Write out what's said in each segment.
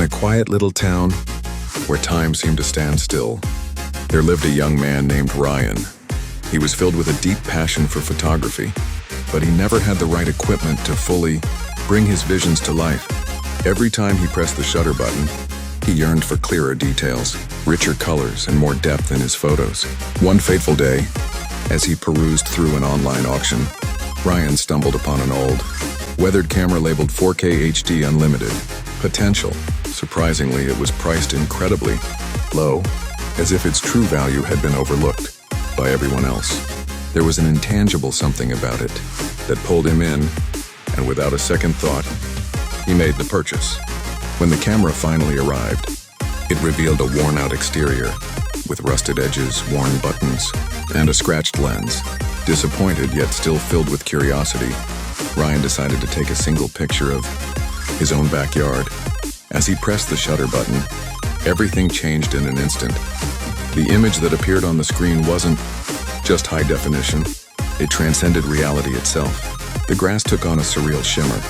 In a quiet little town where time seemed to stand still, there lived a young man named Ryan. He was filled with a deep passion for photography, but he never had the right equipment to fully bring his visions to life. Every time he pressed the shutter button, he yearned for clearer details, richer colors, and more depth in his photos. One fateful day, as he perused through an online auction, Ryan stumbled upon an old, weathered camera labeled 4K HD Unlimited. Potential. Surprisingly, it was priced incredibly low, as if its true value had been overlooked by everyone else. There was an intangible something about it that pulled him in, and without a second thought, he made the purchase. When the camera finally arrived, it revealed a worn-out exterior with rusted edges, worn buttons, and a scratched lens. Disappointed yet still filled with curiosity, Ryan decided to take a single picture of his own backyard. As he pressed the shutter button, everything changed in an instant. The image that appeared on the screen wasn't just high definition, it transcended reality itself. The grass took on a surreal shimmer,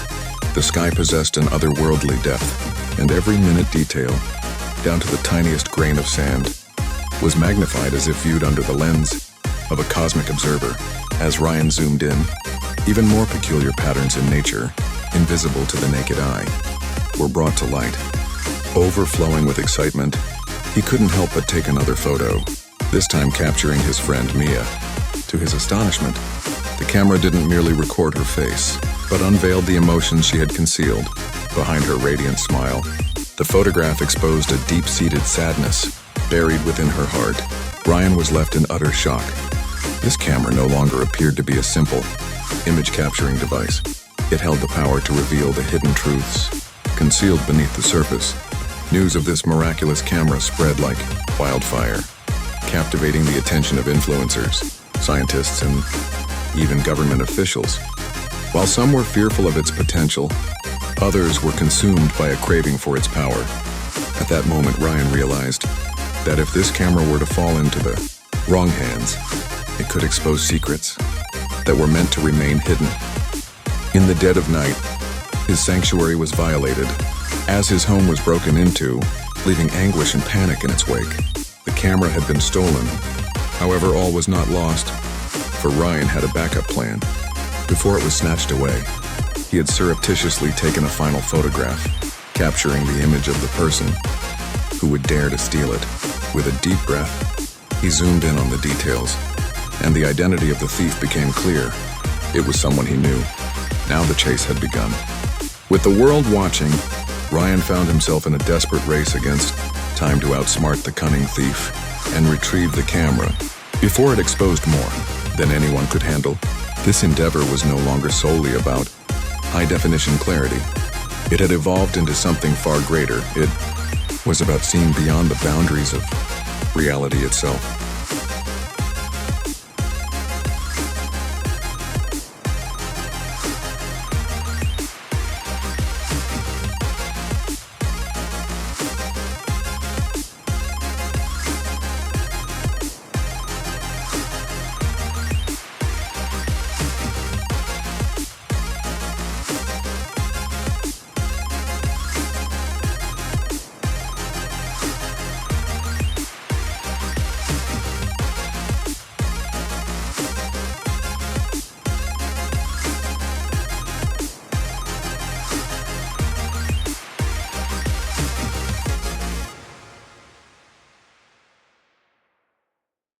the sky possessed an otherworldly depth, and every minute detail, down to the tiniest grain of sand, was magnified as if viewed under the lens of a cosmic observer. As Ryan zoomed in, even more peculiar patterns in nature, invisible to the naked eye, were brought to light. Overflowing with excitement, he couldn't help but take another photo, this time capturing his friend Mia. To his astonishment, the camera didn't merely record her face, but unveiled the emotions she had concealed behind her radiant smile. The photograph exposed a deep-seated sadness buried within her heart. Ryan was left in utter shock. This camera no longer appeared to be a simple image-capturing device. It held the power to reveal the hidden truths concealed beneath the surface. News of this miraculous camera spread like wildfire, captivating the attention of influencers, scientists, and even government officials. While some were fearful of its potential, others were consumed by a craving for its power. At that moment, Ryan realized that if this camera were to fall into the wrong hands, it could expose secrets that were meant to remain hidden. In the dead of night, his sanctuary was violated, as his home was broken into, leaving anguish and panic in its wake. The camera had been stolen. However, all was not lost, for Ryan had a backup plan. Before it was snatched away, he had surreptitiously taken a final photograph, capturing the image of the person who would dare to steal it. With a deep breath, he zoomed in on the details, and the identity of the thief became clear. It was someone he knew. Now the chase had begun. With the world watching, Ryan found himself in a desperate race against time to outsmart the cunning thief and retrieve the camera before it exposed more than anyone could handle. This endeavor was no longer solely about high-definition clarity. It had evolved into something far greater. It was about seeing beyond the boundaries of reality itself.